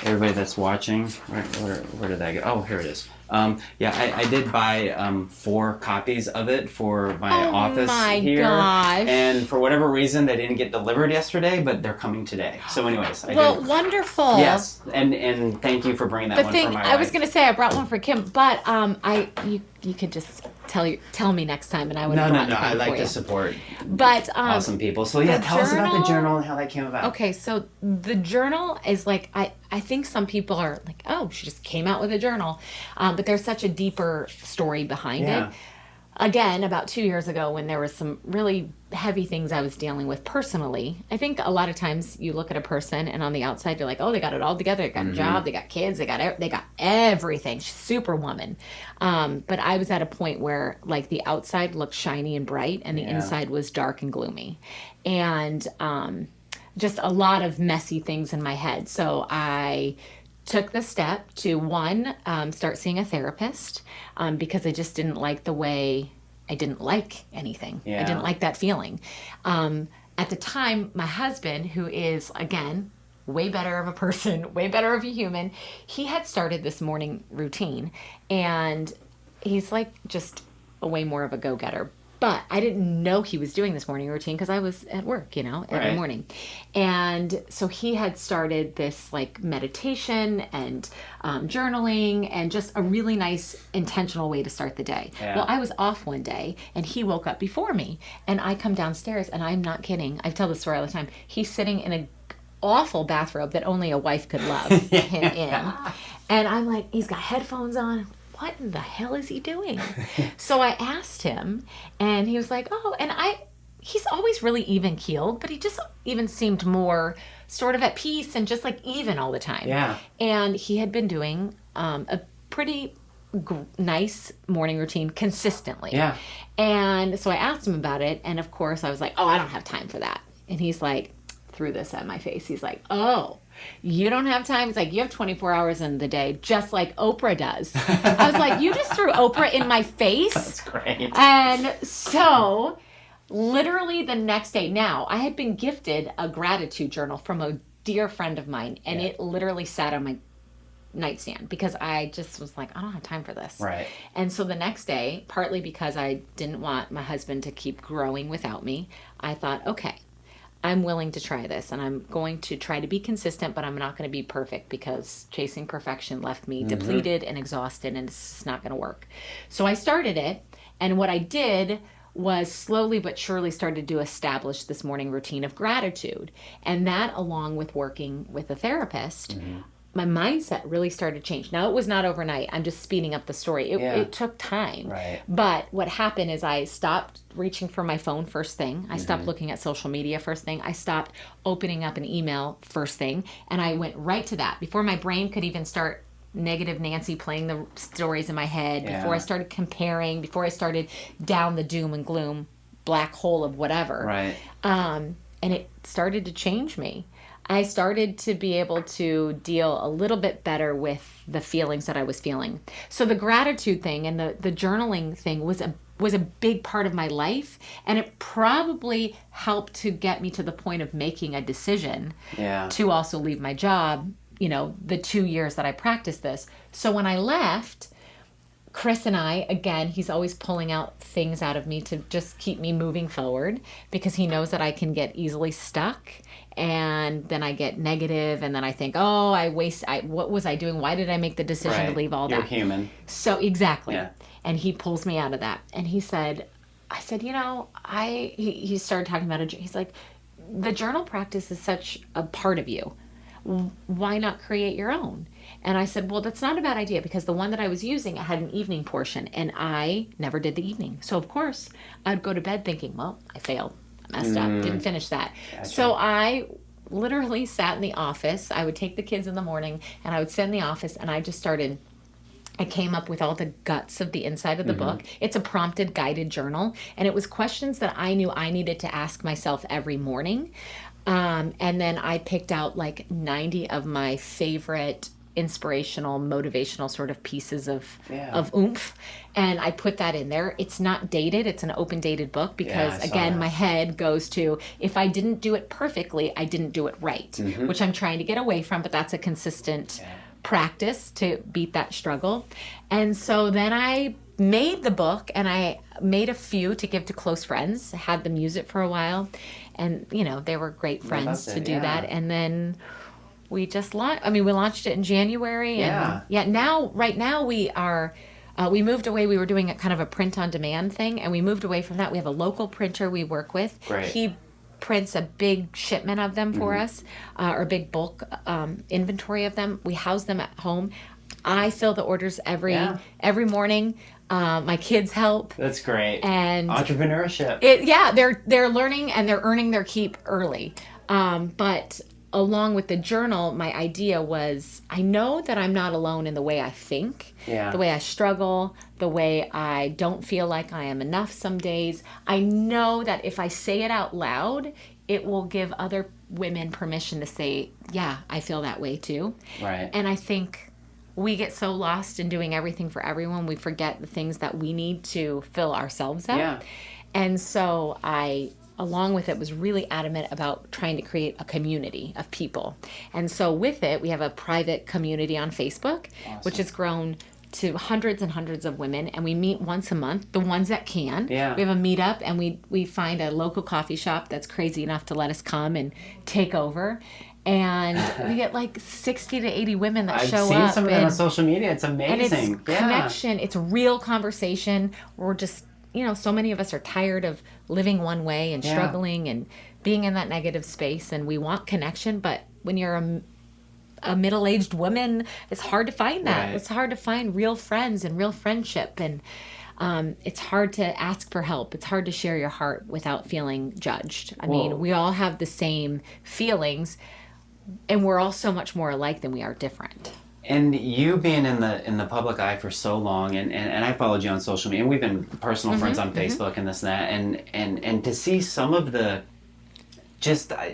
everybody that's watching, where did that go? Oh, here it is. I did buy 4 copies of it for my office here. Gosh. And for whatever reason, they didn't get delivered yesterday, but they're coming today. So anyways, wonderful. Yes, and thank you for bringing that one for my wife. I was going to say I brought one for Kim, but you could just tell me next time, and I would. No. I like to support awesome people. So tell us about the journal and how that came about. Okay, so the journal is like I think some people are like, oh, she just came out with a journal, but there's such a deeper story behind it. Again, about 2 years ago, when there was some really heavy things I was dealing with personally, I think a lot of times you look at a person and on the outside you're like, oh, they got it all together. They got a job, they got kids, they got everything. She's superwoman. But I was at a point where like the outside looked shiny and bright and the inside was dark and gloomy. And just a lot of messy things in my head. So I took the step to start seeing a therapist because I just didn't like the way I didn't like anything. I didn't like that feeling. At the time, my husband, who is, again, way better of a person, way better of a human, he had started this morning routine. And he's like just way more of a go-getter. But I didn't know he was doing this morning routine because I was at work, every morning. And so he had started this like meditation and journaling and just a really nice intentional way to start the day. Yeah. Well, I was off one day and he woke up before me and I come downstairs and I'm not kidding. I tell this story all the time. He's sitting in an awful bathrobe that only a wife could love him in. And I'm like, he's got headphones on. What in the hell is he doing? So I asked him, and he was like, oh, and he's always really even keeled, but he just even seemed more sort of at peace and just like even all the time. Yeah. And he had been doing a pretty nice morning routine consistently. Yeah. And so I asked him about it, and of course I was like, oh, I don't have time for that. And he's like, threw this at my face. He's like, oh, you don't have time? It's like, you have 24 hours in the day, just like Oprah does. I was like, you just threw Oprah in my face? That's great. And so, literally the next day, now, I had been gifted a gratitude journal from a dear friend of mine, and it literally sat on my nightstand because I just was like, I don't have time for this. Right. And so the next day, partly because I didn't want my husband to keep growing without me, I thought, okay, I'm willing to try this, and I'm going to try to be consistent, but I'm not going to be perfect because chasing perfection left me depleted and exhausted, and it's just not going to work. So I started it, and what I did was slowly but surely started to establish this morning routine of gratitude. And that, along with working with a therapist, my mindset really started to change. Now, it was not overnight. I'm just speeding up the story. It took time. Right. But what happened is I stopped reaching for my phone first thing. I stopped looking at social media first thing. I stopped opening up an email first thing. And I went right to that. Before my brain could even start negative Nancy playing the stories in my head, before I started comparing, before I started down the doom and gloom black hole of whatever. Right. And it started to change me. I started to be able to deal a little bit better with the feelings that I was feeling. So the gratitude thing and the journaling thing was a big part of my life, and it probably helped to get me to the point of making a decision to also leave my job, the 2 years that I practiced this. So when I left, Chris and I, again, he's always pulling out things out of me to just keep me moving forward because he knows that I can get easily stuck and then I get negative and then I think, oh, what was I doing? Why did I make the decision to leave all You're that? human. So exactly. Yeah. And he pulls me out of that. And I said, he started talking about it. He's like, the journal practice is such a part of you. Why not create your own? And I said, well, that's not a bad idea because the one that I was using, it had an evening portion and I never did the evening. So of course I'd go to bed thinking, well, I failed, I messed up, didn't finish that. Gotcha. So I literally sat in the office. I would take the kids in the morning and I would sit in the office and I came up with all the guts of the inside of the book. It's a prompted, guided journal. And it was questions that I knew I needed to ask myself every morning. And then I picked out like 90 of my favorite inspirational, motivational sort of pieces of oomph. And I put that in there. It's not dated. It's an open dated book because, again, my head goes to, if I didn't do it perfectly, I didn't do it right, which I'm trying to get away from, but that's a consistent practice to beat that struggle. And so then I made the book and I made a few to give to close friends, had them use it for a while. And, they were great friends to do that. And then we just we launched it in January. And right now we are, we moved away. We were doing a kind of a print on demand thing and we moved away from that. We have a local printer we work with. Great. He prints a big shipment of them for us, or a big bulk inventory of them. We house them at home. I fill the orders every morning. My kids help. That's great. And entrepreneurship. They're learning and they're earning their keep early. But along with the journal, my idea was, I know that I'm not alone in the way I think, the way I struggle, the way I don't feel like I am enough some days. I know that if I say it out loud, it will give other women permission to say, yeah, I feel that way too. Right. And I think we get so lost in doing everything for everyone, we forget the things that we need to fill ourselves up. Yeah. And so I, along with it, was really adamant about trying to create a community of people. And so with it, we have a private community on Facebook, which has grown to hundreds and hundreds of women, and we meet once a month, the ones that can. Yeah. We have a meetup, and we find a local coffee shop that's crazy enough to let us come and take over. And we get like 60 to 80 women that show up. I've seen some of that on social media. It's amazing. And it's connection. It's real conversation. We're just, so many of us are tired of living one way and struggling and being in that negative space. And we want connection. But when you're a middle-aged woman, it's hard to find that. Right. It's hard to find real friends and real friendship. And it's hard to ask for help. It's hard to share your heart without feeling judged. I mean, we all have the same feelings. And we're all so much more alike than we are different. And you being in the public eye for so long, and I followed you on social media, and we've been personal friends on Facebook and this and that, and to see some of the, just, I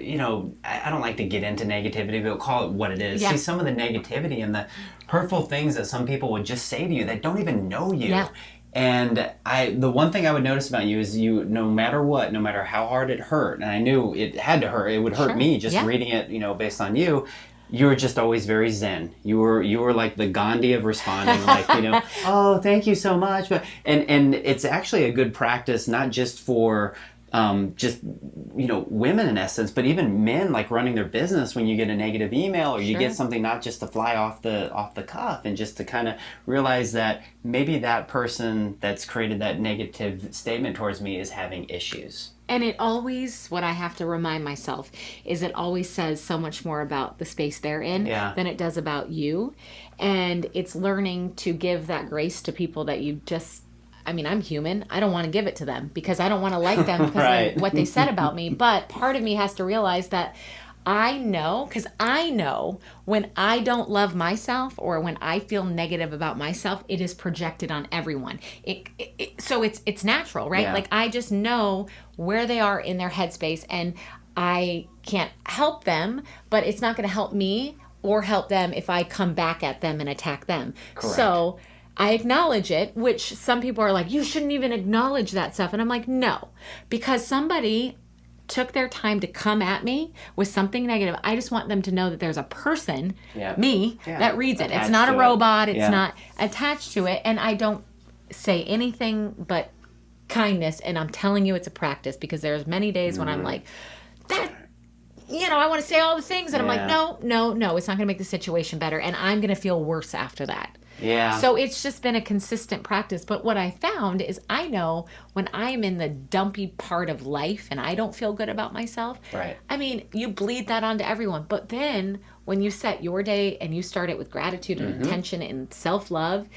don't like to get into negativity, but we'll call it what it is. Yeah. See some of the negativity and the hurtful things that some people would just say to you that don't even know you. Yeah. And the one thing I would notice about you is you, no matter what, no matter how hard it hurt, and I knew it had to hurt, it would hurt me just reading it, based on you. You were just always very zen. You were like the Gandhi of responding, like, oh, thank you so much. But and it's actually a good practice, not just for women in essence, but even men, like running their business, when you get a negative email or you get something, not just to fly off the cuff, and just to kind of realize that maybe that person that's created that negative statement towards me is having issues. And it always, what I have to remind myself is it always says so much more about the space they're in than it does about you. And it's learning to give that grace to people that you just, I'm human. I don't want to give it to them because I don't want to like them because of what they said about me. But part of me has to realize that I know when I don't love myself or when I feel negative about myself, it is projected on everyone. So it's natural, right? Yeah. Like I just know where they are in their headspace, and I can't help them, but it's not going to help me or help them if I come back at them and attack them. Correct. So I acknowledge it, which some people are like, you shouldn't even acknowledge that stuff. And I'm like, no, because somebody took their time to come at me with something negative, I just want them to know that there's a person, me, that reads it. It's not a robot. It's not attached to it. And I don't say anything but kindness. And I'm telling you, it's a practice, because there's many days when I'm like, that, I want to say all the things. And I'm like, no, it's not going to make the situation better. And I'm going to feel worse after that. Yeah. So it's just been a consistent practice. But what I found is I know when I'm in the dumpy part of life and I don't feel good about myself, right. I mean, you bleed that onto everyone. But then when you set your day and you start it with gratitude and intention and self-love,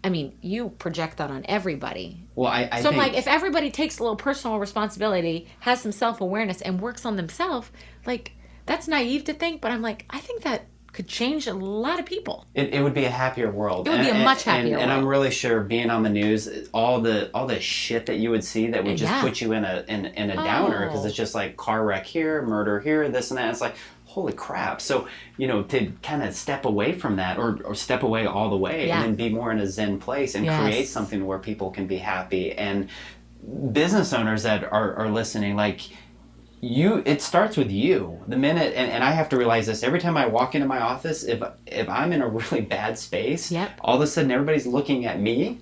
I mean, you project that on everybody. Well, I think... I'm like, if everybody takes a little personal responsibility, has some self-awareness, and works on themselves, like, that's naive to think, but I'm like, I think that could change a lot of people. It would be a happier world. It would be a much happier world. And I'm really sure, being on the news, all the shit that you would see that would just put you in a downer, because it's just like car wreck here, murder here, this and that. It's like, holy crap. So, to kind of step away from that, or step away all the way, and then be more in a Zen place and create something where people can be happy. And business owners that are listening, like, it starts with you. The minute, and I have to realize this every time I walk into my office, if I'm in a really bad space, all of a sudden everybody's looking at me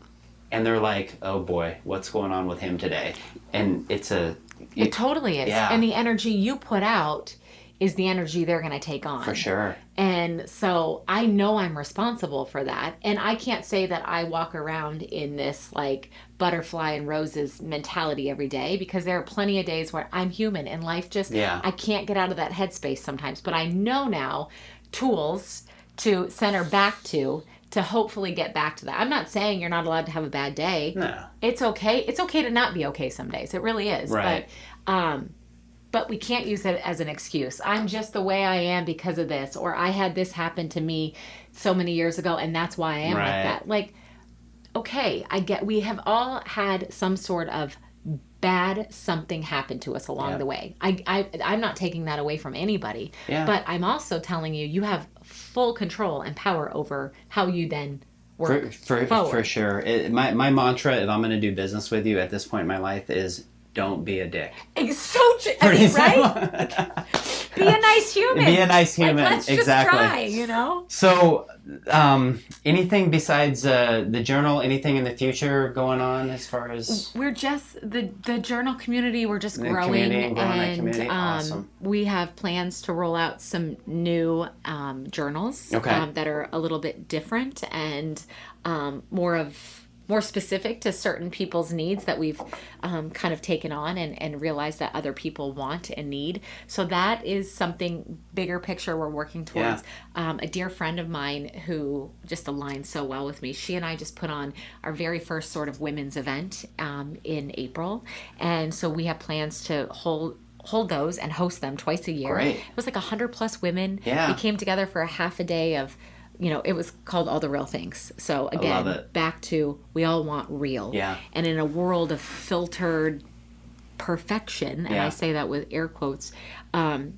and they're like, oh boy, what's going on with him today? And it totally is. Yeah. And the energy you put out is the energy they're going to take on. For sure. And so I know I'm responsible for that. And I can't say that I walk around in this like butterfly and roses mentality every day, because there are plenty of days where I'm human and life just, I can't get out of that headspace sometimes. But I know now tools to center back to hopefully get back to that. I'm not saying you're not allowed to have a bad day. No. It's okay. It's okay to not be okay some days. It really is. Right. But we can't use it as an excuse. I'm just the way I am because of this, or I had this happen to me so many years ago and that's why I am like that. Like, okay, we have all had some sort of bad something happen to us along the way. I'm not taking that away from anybody, but I'm also telling you, you have full control and power over how you then work forward. For sure. My mantra, if I'm going to do business with you at this point in my life, is don't be a dick. It's so right? Be a nice human. Be a nice human. Like, let's just try, So, anything besides the journal? Anything in the future going on as far as? We're just the journal community. We're just growing, and awesome. We have plans to roll out some new journals that are a little bit different and more specific to certain people's needs that we've kind of taken on and realized that other people want and need. So that is something bigger picture we're working towards. A dear friend of mine who just aligns so well with me, she and I just put on our very first sort of women's event in April. And so we have plans to hold those and host them twice a year. Great. It was like 100 plus women. Yeah. We came together for a half a day of, it was called All the Real Things. So again, back to, we all want real. Yeah. And in a world of filtered perfection, and I say that with air quotes, I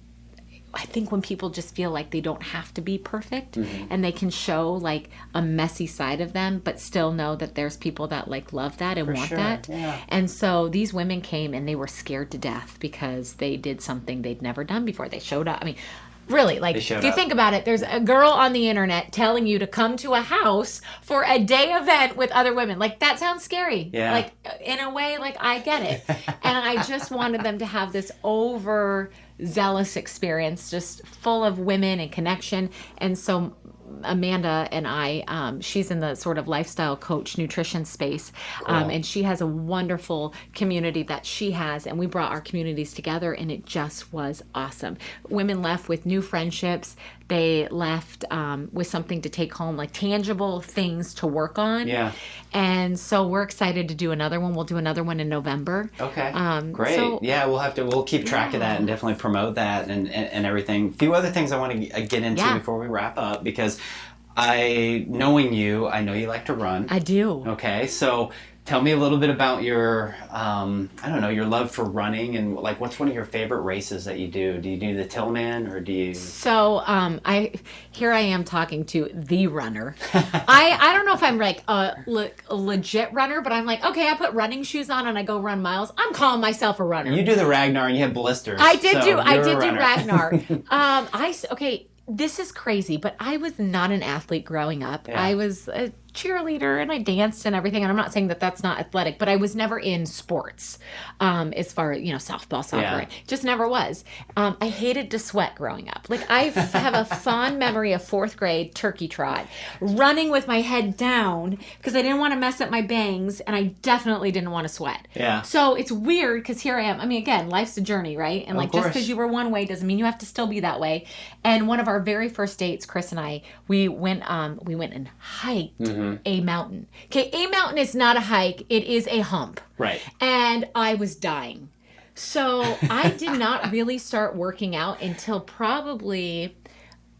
think when people just feel like they don't have to be perfect, and they can show like a messy side of them, but still know that there's people that like love that and want that. Yeah. And so these women came and they were scared to death because they did something they'd never done before. They showed up. I mean, really, like, if you think about it, there's a girl on the internet telling you to come to a house for a day event with other women. Like, that sounds scary. Yeah. Like, in a way, like, I get it. And I just wanted them to have this overzealous experience, just full of women and connection. And so Amanda and I, she's in the sort of lifestyle coach nutrition space, and she has a wonderful community that she has, and we brought our communities together, and it just was awesome. Women left with new friendships. They left with something to take home, like tangible things to work on. Yeah. And so we're excited to do another one. We'll do another one in November. Okay. Great. So, we'll keep track of that and definitely promote that and everything. A few other things I want to get into before we wrap up, because knowing you, I know you like to run. I do. Okay. So tell me a little bit about your, I don't know, your love for running, and like, what's one of your favorite races that you do? Do you do the Tillman, or do you? So here I am talking to the runner. I don't know if I'm like a legit runner, but I'm like, okay, I put running shoes on and I go run miles. I'm calling myself a runner. You do the Ragnar and you have blisters. I did do runner. Ragnar. Okay, this is crazy, but I was not an athlete growing up. Yeah. I was a cheerleader and I danced and everything, and I'm not saying that that's not athletic, but I was never in sports, as far as, softball, soccer. Yeah. Just never was. I hated to sweat growing up. Like, I have a fond memory of 4th grade turkey trot, running with my head down because I didn't want to mess up my bangs, and I definitely didn't want to sweat. Yeah. So it's weird because here I am. I mean, again, life's a journey, right? And like, just because you were one way doesn't mean you have to still be that way. And one of our very first dates, Chris and I, we went and hiked a mountain. Okay, a mountain is not a hike; it is a hump. Right. And I was dying. So I did not really start working out until probably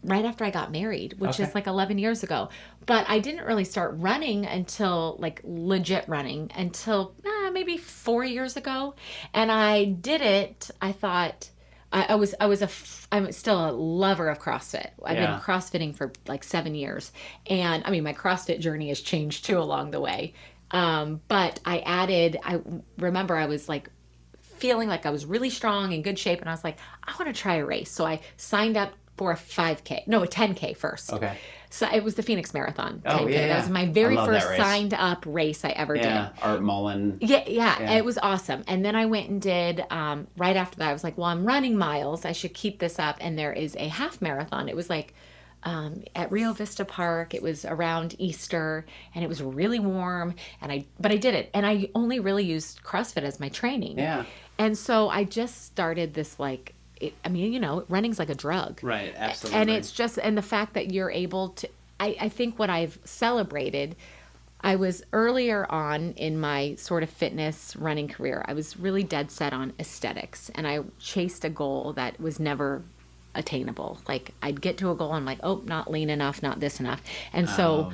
right after I got married, which is like 11 years ago. But I didn't really start running until, like, legit running until maybe 4 years ago. And I did it, I thought, I'm still a lover of CrossFit. I've been CrossFitting for like 7 years. And I mean, my CrossFit journey has changed too along the way. But I remember I was like feeling like I was really strong, in good shape. And I was like, I want to try a race. So I signed up for a 10K first. Okay. So it was the Phoenix Marathon 10K. Oh, yeah. That was my very first race. signed up race I ever did. Art Mullen. Yeah, it was awesome. And then I went and did, right after that, I was like, well, I'm running miles. I should keep this up. And there is a half marathon. It was like at Rio Vista Park. It was around Easter, and it was really warm. But I did it. And I only really used CrossFit as my training. Yeah. And so I just started this, like, running's like a drug. Right, absolutely. And it's just, and the fact that you're able to, I think what I've celebrated, I was earlier on in my sort of fitness running career, I was really dead set on aesthetics, and I chased a goal that was never attainable. Like, I'd get to a goal, I'm like, oh, not lean enough, not this enough. And so,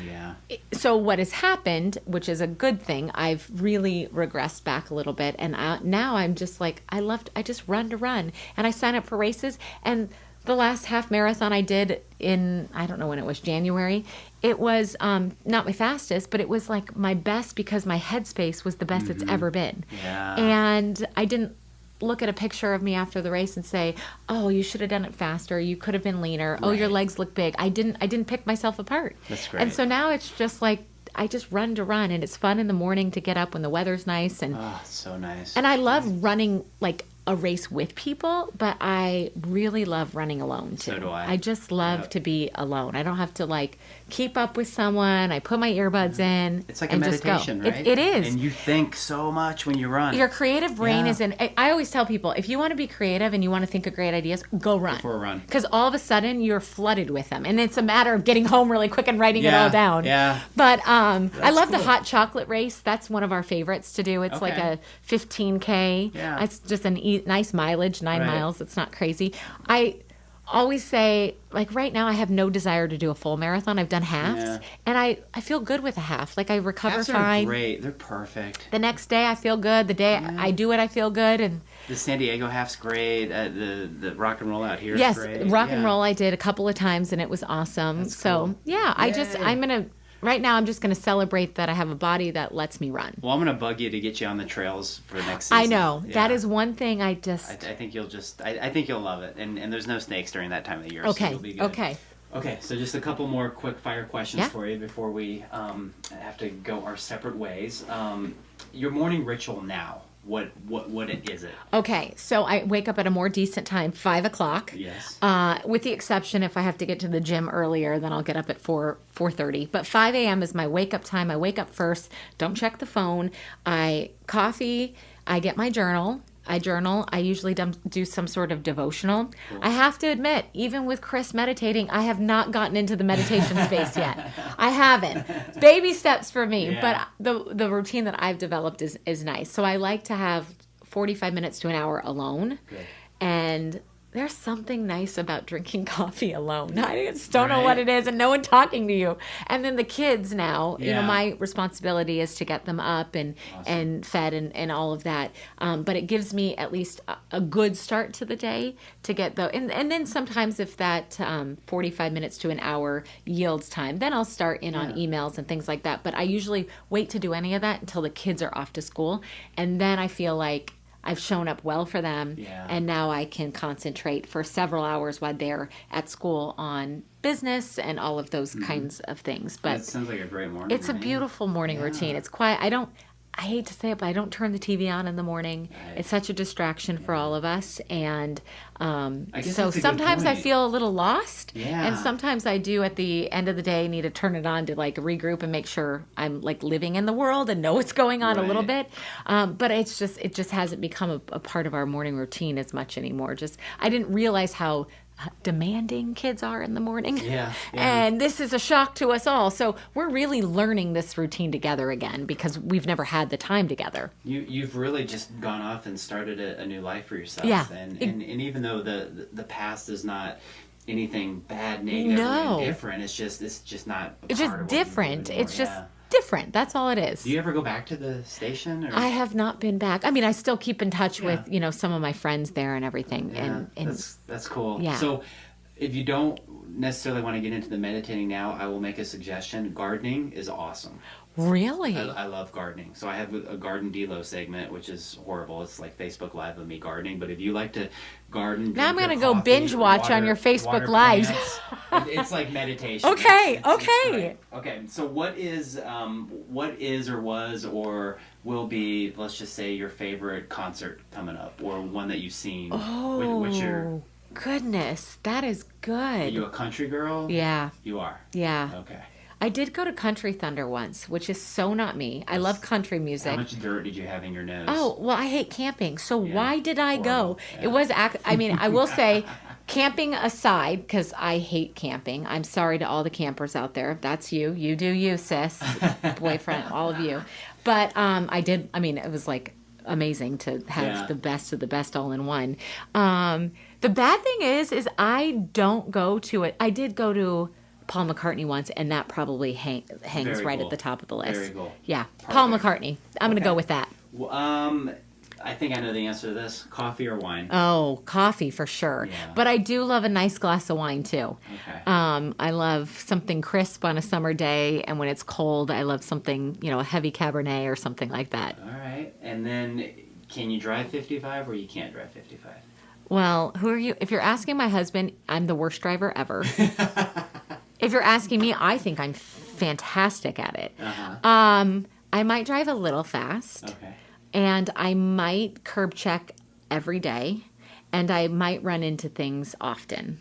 so what has happened, which is a good thing, I've really regressed back a little bit. And now I'm just like, I just run to run. And I sign up for races. And the last half marathon I did in, I don't know when it was, January, it was not my fastest, but it was like my best because my headspace was the best it's ever been. Yeah. And I didn't look at a picture of me after the race and say, oh, you should have done it faster, you could have been leaner, right. Oh, your legs look big. I didn't pick myself apart. That's great. And so now it's just like, I just run to run, and it's fun in the morning to get up when the weather's nice. And so nice. And I love running like a race with people, but I really love running alone too. So do I. I just love to be alone. I don't have to like keep up with someone. I put my earbuds in. It's like a meditation, right? It is. And you think so much when you run. Your creative brain is in. I always tell people, if you want to be creative and you want to think of great ideas, go run. Go for a run. Because all of a sudden you're flooded with them, and it's a matter of getting home really quick and writing it all down. Yeah. But I love the hot chocolate race. That's one of our favorites to do. It's like a 15K. Yeah. It's just a nice mileage, 9 miles. It's not crazy. I always say, like, right now I have no desire to do a full marathon. I've done halves, and I feel good with a half. Like, I recover halves fine. Are great. They're perfect. The next day I feel good. The day I do it, I feel good. And the San Diego half's great. The rock and roll out here is great. Yes, rock and roll I did a couple of times, and it was awesome. That's cool. Right now I'm just going to celebrate that I have a body that lets me run. Well, I'm going to bug you to get you on the trails for next season. I know. Yeah. That is one thing I think you'll I think you'll love it. And there's no snakes during that time of the year, okay. So you'll be good. Okay, so just a couple more quick fire questions for you before we have to go our separate ways. Your morning ritual now. What is it? Okay, so I wake up at a more decent time, 5 o'clock. Yes. With the exception, if I have to get to the gym earlier, then I'll get up at 4:30. But 5 a.m. is my wake up time. I wake up first. Don't check the phone. Coffee. I get my journal. I journal. I usually do some sort of devotional. Cool. I have to admit, even with Chris meditating, I have not gotten into the meditation space yet. I haven't. Baby steps for me, but the routine that I've developed is nice. So I like to have 45 minutes to an hour alone. Good. And there's something nice about drinking coffee alone. I just don't know Right. what it is, and no one talking to you. And then the kids now, Yeah. my responsibility is to get them up and fed and all of that. But it gives me at least a good start to the day to get and then sometimes if that 45 minutes to an hour yields time, then I'll start in on emails and things like that. But I usually wait to do any of that until the kids are off to school, and then I feel like I've shown up well for them, and now I can concentrate for several hours while they're at school on business and all of those kinds of things. But That sounds like a great morning. it's a beautiful morning routine. It's quiet. I hate to say it, but I don't turn the TV on in the morning. Right. It's such a distraction for all of us. And guess so that's a good sometimes I point. feel a little lost. Yeah. And sometimes I do at the end of the day need to turn it on to like regroup and make sure I'm like living in the world and know what's going on a little Right. bit. But it just hasn't become a part of our morning routine as much anymore. I didn't realize how demanding kids are in the morning. Yeah. And this is a shock to us all. So we're really learning this routine together again because we've never had the time together. You've really just gone off and started a new life for yourself. Yeah. And even though the past is not anything bad, negative, No. or indifferent, it's just not. It's part just of what you do different. anymore. It's just Yeah. different. That's all it is. Do you ever go back to the station? Or? I have not been back. I mean, I still keep in touch Yeah. with, some of my friends there and everything. Yeah, and that's cool. Yeah. So, if you don't necessarily want to get into the meditating now, I will make a suggestion. Gardening is awesome. really? I love gardening. So I have a garden delo segment, which is horrible. It's like Facebook Live of me gardening. But if you like to garden, Now I'm drink going your to go coffee, binge watch on your Facebook water Lives. plants, it's like meditation. Okay, It's okay. great. Okay. So what is or was or will be, let's just say, your favorite concert coming up, or one that you've seen? What's your? Goodness, that is Are you good. a country girl? Yeah, You are. yeah. Okay. I did go to Country Thunder once, which is so not me. I love country How music. much dirt did you have in your nose? Oh, well, I hate camping. So Yeah, why did I go? horrible. It was, I will say, camping aside, because I hate camping. I'm sorry to all the campers out there. If that's you, you do you, sis, boyfriend, all of you. But it was like amazing to have Yeah. the best of the best all in one. The bad thing is I don't go to it. I did go to Paul McCartney once, and that probably hangs Very right cool. at the top of the list. Very cool. Yeah, Paul Perfect. McCartney. I'm going to Okay. go with that. Well, I think I know the answer to this. Coffee or wine? Oh, coffee for sure. Yeah. But I do love a nice glass of wine too. Okay. I love something crisp on a summer day, and when it's cold, I love something, a heavy Cabernet or something like that. All right. And then, can you drive 55 or you can't drive 55? Well, who are you? If you're asking my husband, I'm the worst driver ever. If you're asking me, I think I'm fantastic at it. Uh-huh. I might drive a little fast. Okay. And I might curb check every day, and I might run into things often.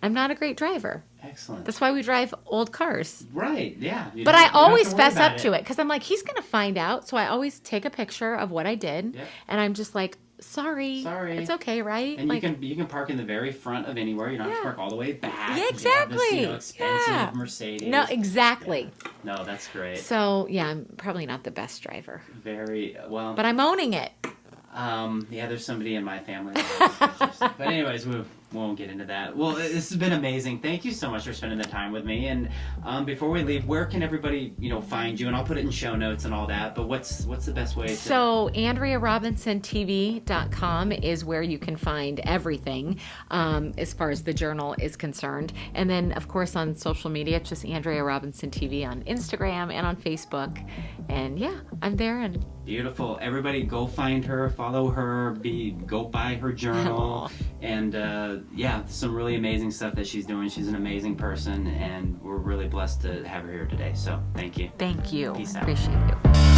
I'm not a great driver. Excellent. That's why we drive old cars. Right. Yeah. You But don't- I you don't have always to worry fess about up to it because I'm like, he's going to find out. So I always take a picture of what I did, Yep. and I'm just like, sorry. Sorry. It's okay, right? And like, you can park in the very front of anywhere. You don't have to Yeah. park all the way back. Yeah, You have exactly. this, expensive Yeah. Mercedes. no, exactly. No, that's great. So yeah, I'm probably not the best driver, Very well. but I'm owning it. Yeah, there's somebody in my family. But anyways, we won't get into that. Well, this has been amazing. Thank you so much for spending the time with me. And before we leave, where can everybody, find you? And I'll put it in show notes and all that. But what's the best way to? So AndreaRobinsonTV.com is where you can find everything as far as the journal is concerned. And then, of course, on social media, it's just Andrea Robinson TV on Instagram and on Facebook. And yeah, I'm there. And Beautiful. Everybody go find her, follow her, go buy her journal. And some really amazing stuff that she's doing. She's an amazing person, and we're really blessed to have her here today. So thank you. thank you. Peace out. Appreciate you.